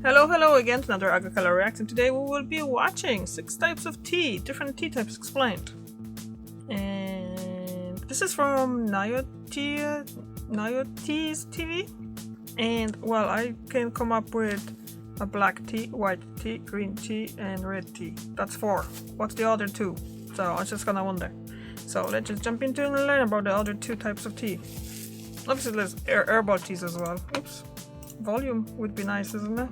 Hello again to another Agricolor React, and today we will be watching 6 types of tea, different tea types explained. And this is from Nyote's TV. And well, I can come up with a black tea, white tea, green tea, and red tea. That's 4. What's the other 2? So I was just gonna wonder. So let's just jump into and learn about the other 2 types of tea. Obviously there's herbal teas as well. Oops. Volume would be nice, isn't it?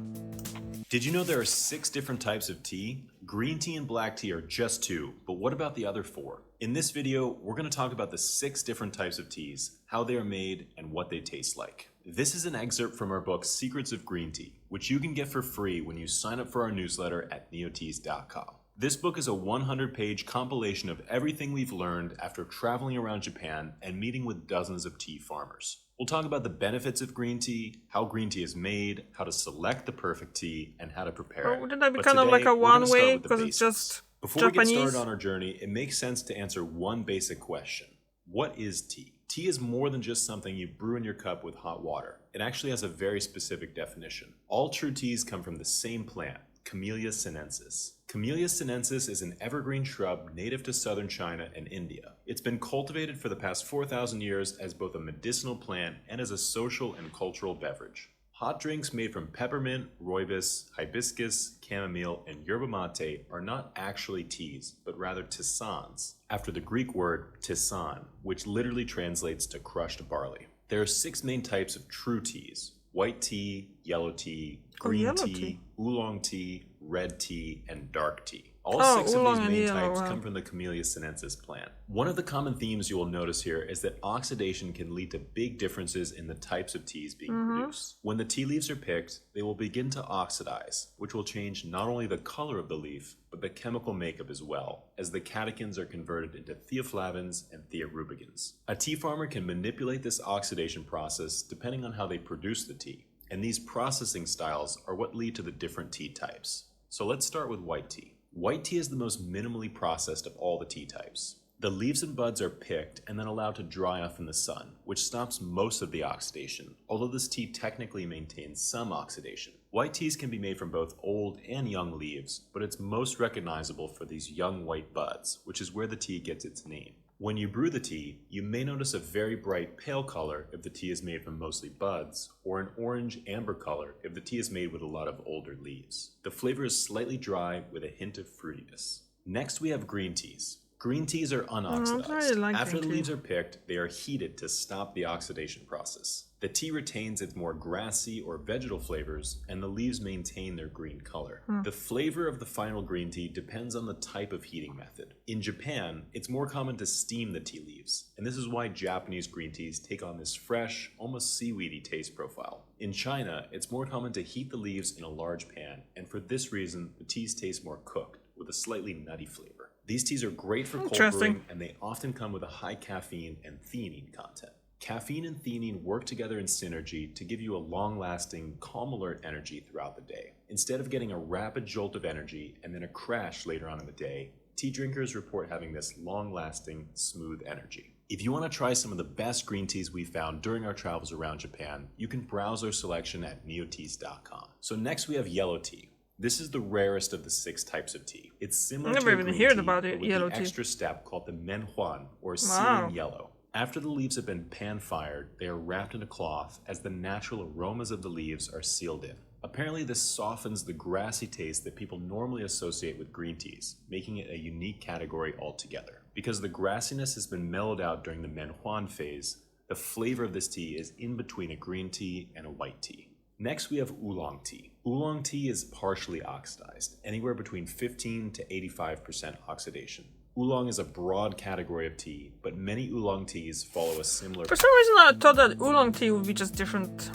Did you know there are 6 different types of tea? Green tea and black tea are just 2, but what about the other 4? In this video, we're going to talk about the 6 different types of teas, how they are made, and what they taste like. This is an excerpt from our book Secrets of Green Tea, which you can get for free when you sign up for our newsletter at neoteas.com. This book is a 100-page compilation of everything we've learned after traveling around Japan and meeting with dozens of tea farmers. We'll talk about the benefits of green tea, how green tea is made, how to select the perfect tea, and how to prepare it. Wouldn't that be kind of like a one-way because it's just Before Japanese? we get started on our journey, it makes sense to answer one basic question. What is tea? Tea is more than just something you brew in your cup with hot water. It actually has a very specific definition. All true teas come from the same plant, Camellia sinensis. Camellia sinensis is an evergreen shrub native to southern China and India. It's been cultivated for the past 4,000 years as both a medicinal plant and as a social and cultural beverage. Hot drinks made from peppermint, rooibos, hibiscus, chamomile, and yerba mate are not actually teas, but rather tisanes, after the Greek word tisan, which literally translates to crushed barley. There are 6 main types of true teas: white tea, yellow tea, green tea, oolong tea, red tea, and dark tea. All 6 of these main types come from the Camellia sinensis plant. One of the common themes you will notice here is that oxidation can lead to big differences in the types of teas being produced. When the tea leaves are picked, they will begin to oxidize, which will change not only the color of the leaf, but the chemical makeup as well, as the catechins are converted into theaflavins and theorubicins. A tea farmer can manipulate this oxidation process depending on how they produce the tea, and these processing styles are what lead to the different tea types. So let's start with white tea. White tea is the most minimally processed of all the tea types. The leaves and buds are picked and then allowed to dry off in the sun, which stops most of the oxidation, although this tea technically maintains some oxidation. White teas can be made from both old and young leaves, but it's most recognizable for these young white buds, which is where the tea gets its name. When you brew the tea, you may notice a very bright pale color if the tea is made from mostly buds, or an orange amber color if the tea is made with a lot of older leaves. The flavor is slightly dry with a hint of fruitiness. Next we have green teas. Green teas are unoxidized. After the leaves are picked, they are heated to stop the oxidation process. The tea retains its more grassy or vegetal flavors, and the leaves maintain their green color. The flavor of the final green tea depends on the type of heating method. In Japan, it's more common to steam the tea leaves, and this is why Japanese green teas take on this fresh, almost seaweedy taste profile. In China, it's more common to heat the leaves in a large pan, and for this reason, the teas taste more cooked, with a slightly nutty flavor. These teas are great for cold brewing, and they often come with a high caffeine and theanine content. Caffeine and theanine work together in synergy to give you a long-lasting, calm alert energy throughout the day. Instead of getting a rapid jolt of energy and then a crash later on in the day, tea drinkers report having this long-lasting, smooth energy. If you want to try some of the best green teas we found during our travels around Japan, you can browse our selection at neoteas.com. So next we have yellow tea. This is the rarest of the 6 types of tea. It's similar to green tea, but with the extra step called the menhuan, or searing yellow. After the leaves have been pan-fired, they are wrapped in a cloth as the natural aromas of the leaves are sealed in. Apparently this softens the grassy taste that people normally associate with green teas, making it a unique category altogether. Because the grassiness has been mellowed out during the menhuan phase, the flavor of this tea is in between a green tea and a white tea. Next we have oolong tea. Oolong tea is partially oxidized, anywhere between 15 to 85% oxidation. Oolong is a broad category of tea, but many oolong teas follow a similar For some reason I thought that oolong tea would be just different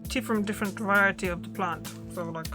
tea from different variety of the plant. So like,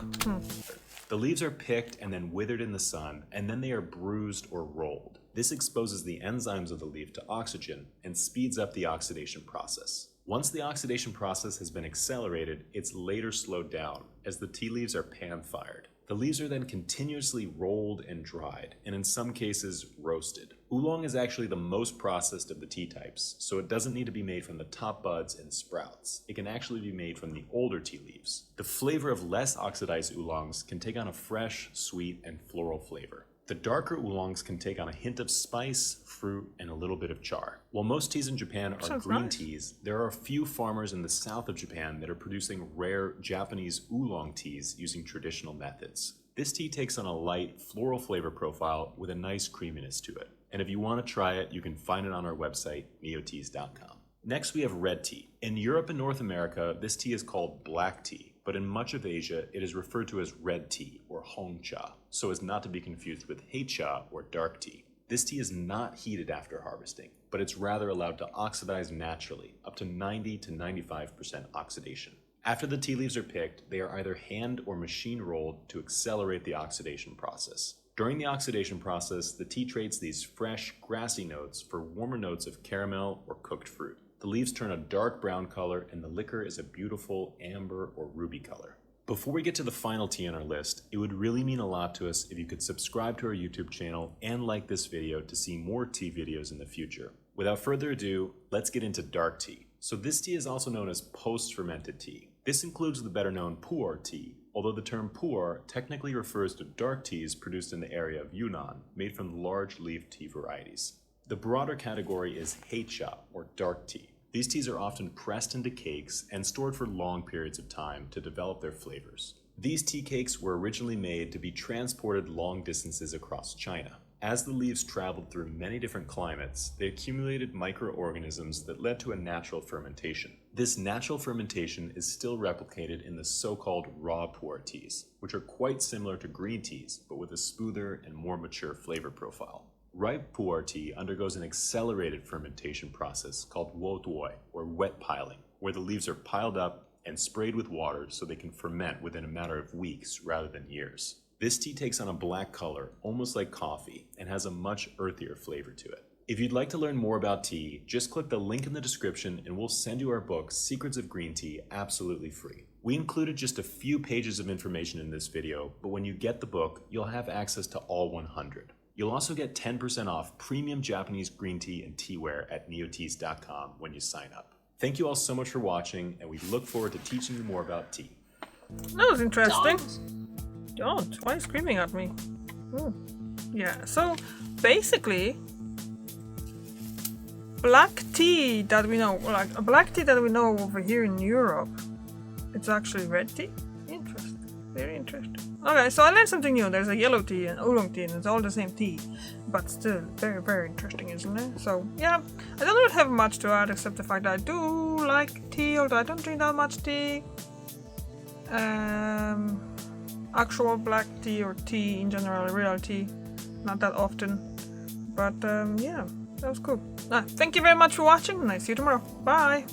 The leaves are picked and then withered in the sun, and then they are bruised or rolled. This exposes the enzymes of the leaf to oxygen and speeds up the oxidation process. Once the oxidation process has been accelerated, it's later slowed down as the tea leaves are pan-fired. The leaves are then continuously rolled and dried, and in some cases roasted. Oolong is actually the most processed of the tea types, so it doesn't need to be made from the top buds and sprouts. It can actually be made from the older tea leaves. The flavor of less oxidized oolongs can take on a fresh, sweet, and floral flavor. The darker oolongs can take on a hint of spice, fruit, and a little bit of char. While most teas in Japan are green teas, there are a few farmers in the south of Japan that are producing rare Japanese oolong teas using traditional methods. This tea takes on a light, floral flavor profile with a nice creaminess to it. And if you want to try it, you can find it on our website, neoteas.com. Next, we have red tea. In Europe and North America, this tea is called black tea, but in much of Asia, it is referred to as red tea or hong cha, so as not to be confused with hei cha or dark tea. This tea is not heated after harvesting, but it's rather allowed to oxidize naturally, up to 90 to 95% oxidation. After the tea leaves are picked, they are either hand or machine rolled to accelerate the oxidation process. During the oxidation process, the tea trades these fresh, grassy notes for warmer notes of caramel or cooked fruit. The leaves turn a dark brown color and the liquor is a beautiful amber or ruby color. Before we get to the final tea on our list, it would really mean a lot to us if you could subscribe to our YouTube channel and like this video to see more tea videos in the future. Without further ado, let's get into dark tea. So this tea is also known as post-fermented tea. This includes the better-known pu'er tea, although the term pu'er technically refers to dark teas produced in the area of Yunnan, made from large leaf tea varieties. The broader category is hei cha, or dark tea. These teas are often pressed into cakes and stored for long periods of time to develop their flavors. These tea cakes were originally made to be transported long distances across China. As the leaves traveled through many different climates, they accumulated microorganisms that led to a natural fermentation. This natural fermentation is still replicated in the so-called raw pu'er teas, which are quite similar to green teas, but with a smoother and more mature flavor profile. Ripe pu'er tea undergoes an accelerated fermentation process called wo duoi, or wet piling, where the leaves are piled up and sprayed with water so they can ferment within a matter of weeks rather than years. This tea takes on a black color, almost like coffee, and has a much earthier flavor to it. If you'd like to learn more about tea, just click the link in the description and we'll send you our book, Secrets of Green Tea, absolutely free. We included just a few pages of information in this video, but when you get the book, you'll have access to all 100. You'll also get 10% off premium Japanese green tea and teaware at neoteas.com when you sign up. Thank you all so much for watching, and we look forward to teaching you more about tea. That was interesting. Don't. Why are you screaming at me? Yeah, so basically, black tea that we know, like a black tea that we know over here in Europe, it's actually red tea. Interesting. Very interesting. Okay, so I learned something new. There's a yellow tea and oolong tea, and it's all the same tea, but still very, very interesting, isn't it? So yeah, I don't really have much to add except the fact that I do like tea, although I don't drink that much tea. Actual black tea or tea in general, real tea, not that often. But yeah, that was cool. Thank you very much for watching, and I see you tomorrow. Bye!